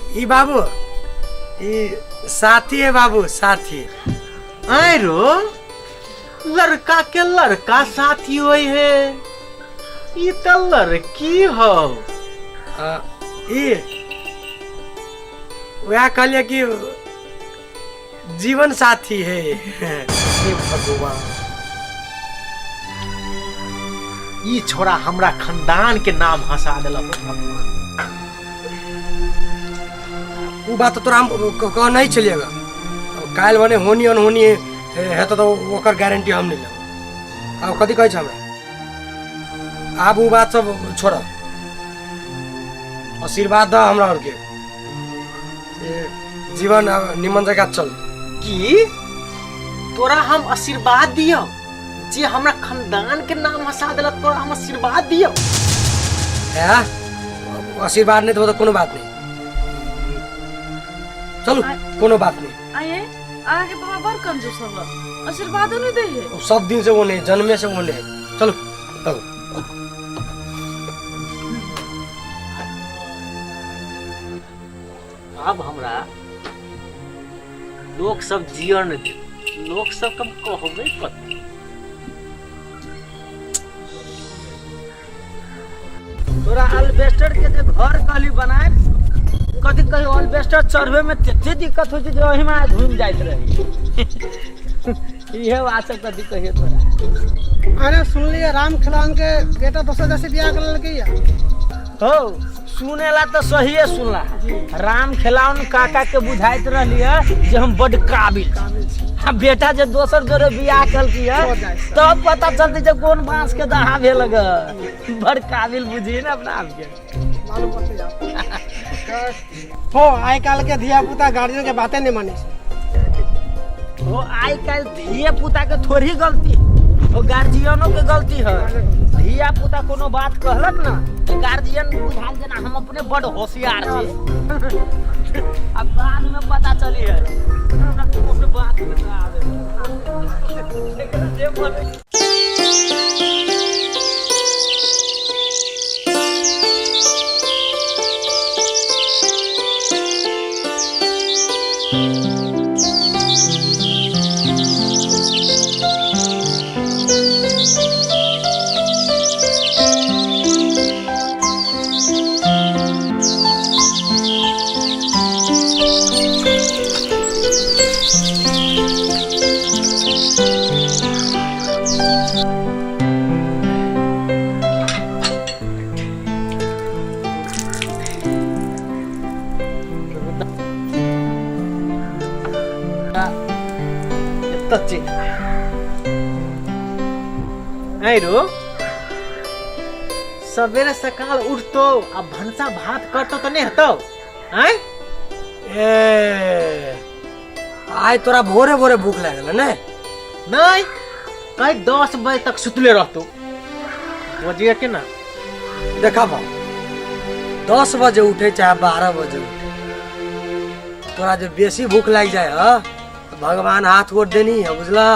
ई बाबू ई साथी है बाबू, साथी। आए रो लड़का के लड़का साथी होई है, ई त लड़की हो। ई वह कहलिए कि जीवन साथी है। हे भगवान, ई छोरा हमरा खानदान के नाम हंसा देलक भगवान। वो बात तो तोरा हम कह नहीं चलिएगा। काल बने होनी अनहोनी है तो ओकर गारंटी हम नहीं लेब। अब कथी कहै छ हमरा? आप वो बात सब छोड़, आशीर्वाद द हमरा और के जीवन निमन जगह चल। की तोरा हम आशीर्वाद दियो? जे हमरा खानदान के नाम हंसा देलक तोरा हम आशीर्वाद दियो? है आशीर्वाद नहीं तो कोनो बात नहीं। चलो कोनो बात नहीं। आए आगे पापा बड़ कंजूस हवा, आशीर्वाद नहीं दे है। सब दिन से वो नहीं, जन्मे से वो नहीं। चलो चलो। अब हमरा लोग सब जियन दे, लोग सब कम कहबे पता। तोरा अल्बेस्टर के जे घर कहली बनाए, कथी कही अल्बेस्टर चढ़वे में तेते दिक्कत हो जो एही में घूम जाइत रही। इहे बात सब कथी कहिए तोरा? अरे सुन लिया राम खिलावन के बेटा दोसर से बियाह कर ललके या हो सुनेला तो सही है। सुनला राम खिलावन काका के बुझाइत रहली है जे हम बड़ काबिल। हाँ बेटा जे दोसर जोरे बियाह कलकी है तब पता चलती जे कौन बांस के दहा भेल ग। बड़ काबिल बुझी ना अपना आप के। मालूम पड़ जा हो आइ काल के धिया पुता गार्जियन के बातें नहीं माने। वो आई काल धिया पुता के थोड़ी गलती, वो गार्जियनों के गलती है। धिया पुता कोनो बात कहलक ना तो गार्जियन बुझा देना हम अपने बड़ होशियार छे। अब बाद में पता चली है हमरा कोनो बात ना आवे। एकरा जे बोले रो सवेरे सकाल उठतो अब भंसा भात करतो तो नहीं हतो हैं? आज तोरा भोरे भोरे भूख लागल ने? नहीं कहीं 10 बजे तक सुतले रहतो बजिए के ना। देखा बा 10 बजे उठे चाहे 12 बजे उठे, तोरा जब बेसी भूख लग जाए तो भगवान हाथ गोड़ देनी है बुझला।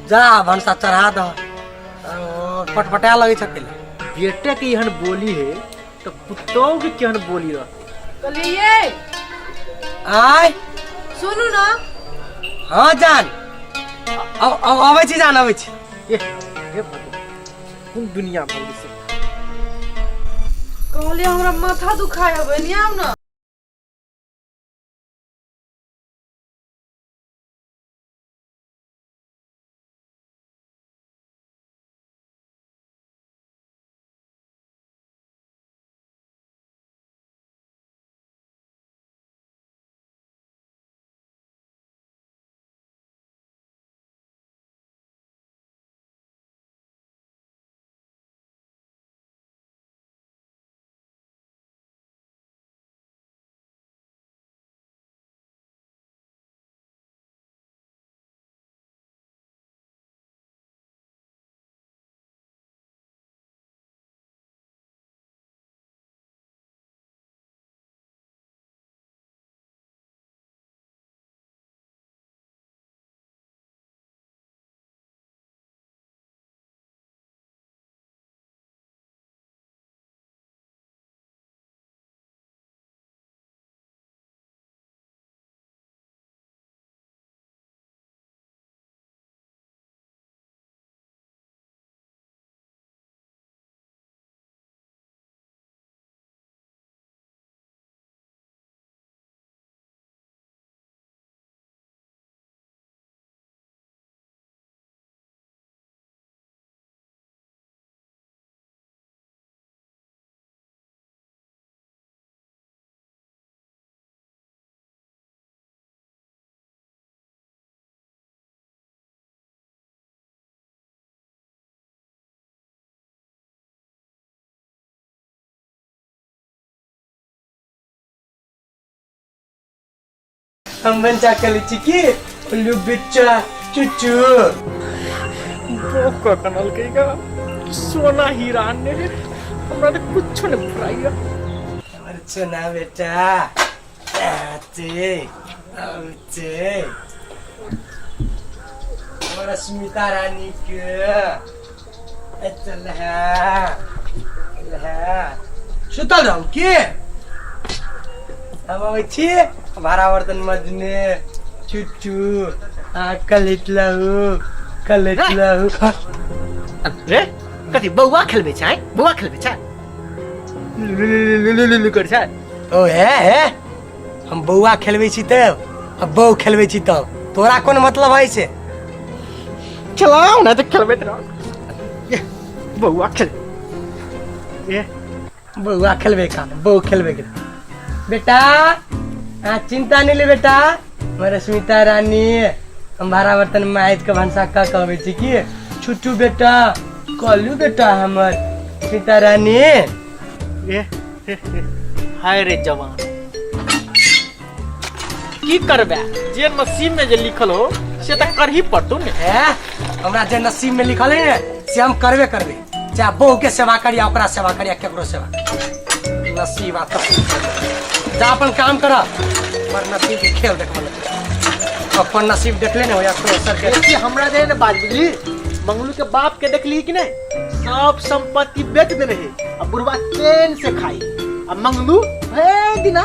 जा भंसा चढ़ा दो, पटपटा लगे छकेले। बेटे के यहन बोली है तो पुतों की केहन बोली रह। कलिए आय सुनू ना। हाँ जान आवे छी, जान आवे छी। ये भगवान कौन दुनिया भर से कहले हमरा माथा दुखाय हवे नहीं आव ना। हम बंचा कली चिकी उल्लू बिच्चा चुचू बोका कनल के का सोना हीरा ने हमरा तो कुछ न फराइया। और सुना बेटा आते आते और स्मिता रानी के चल है सुतल रहू के हम अबै छी भारा बर्तन मजने चुचू कलित लहू रे कथि बौआ खेलबे छै बौआ खेलबे छै लुलुलुलुलु कर छै। ओ है हम बौआ खेलबै छी तब अब बौ खेलबै छी तब तोरा कोन मतलब है से चलाओ ना तो खेलबे रह बौआ खेल ये बौआ खेलबे का बौ खेलबे के बेटा चिंता नहीं ले बेटा मेरे स्मिता रानी हम भारा बर्तन माइज के भंसा का कहबे छी की छुट्टू बेटा कलू बेटा हमर स्मिता रानी ये हाय रे जवान की करबे जे नसीब में जे लिखल हो से त करही पड़तो ने। हमरा जे नसीब में लिखल है ने से हम करबे चाहे बहू के सेवा करिया ओकरा सेवा करिया केकरो सेवा नसीब आता जा अपन काम कर पर नसीब के खेल देखल अपन नसीब देख ले ने होया तो सर के कि हमरा जे ने बात बुझली मंगलू के बाप के देखली कि नहीं सब संपत्ति बेच दे रहे अब बुढ़वा चैन से खाई अब मंगलू है दिना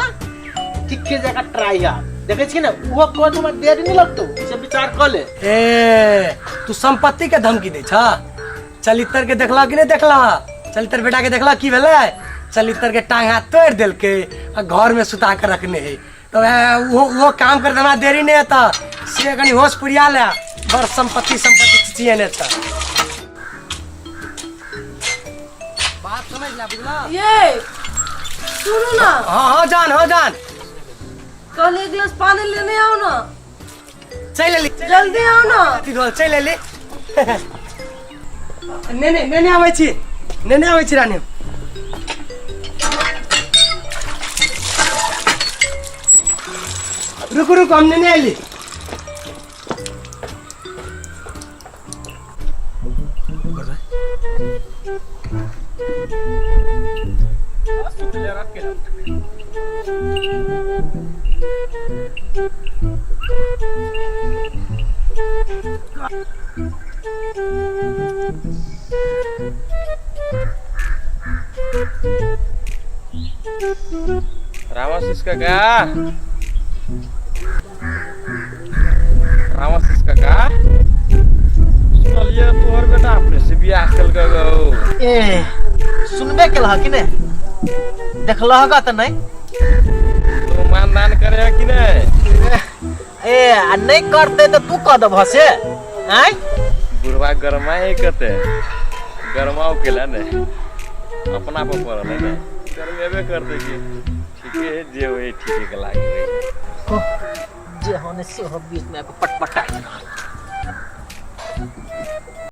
ठीक के जगह ट्राई यार देखे छी ना वो कोन में देर नहीं लगतो से विचार कर ले। ए तू संपत्ति के धमकी दे छ चलितर के देखला कि नहीं देखला चलितर बेटा के देखला की भेलै चलितर के टांग हाथ तोड़ देल के घर में सुता के रखने है तो वो काम कर देना देरी नहीं आता से कनी होश पुरिया ले बड़ संपत्ति चाहिए ने था बात समझ ला बुझला ये सुनो ना हां जान कल एक गिलास पानी लेने आओ ना चल ले जल्दी आओ ना तिधर चल ले नेने आबै छी रानी रुक हम नेने आइली रामाशीष काका सुनलिए तोहर बेटा अपने से बियाह कल गो ए सुनबे केलह कि नहीं देखलहगा त नहीं तो मानदान करे कि नहीं ए आ नहीं करते तो तू कह दब से आय बुढ़वा गरमाए कते गरमाओ केला ने अपना पर पड़ल ने गरमेबे करते कि ठीक है जे होई ठीक के लागे जे होने से हो बीच में पटपटा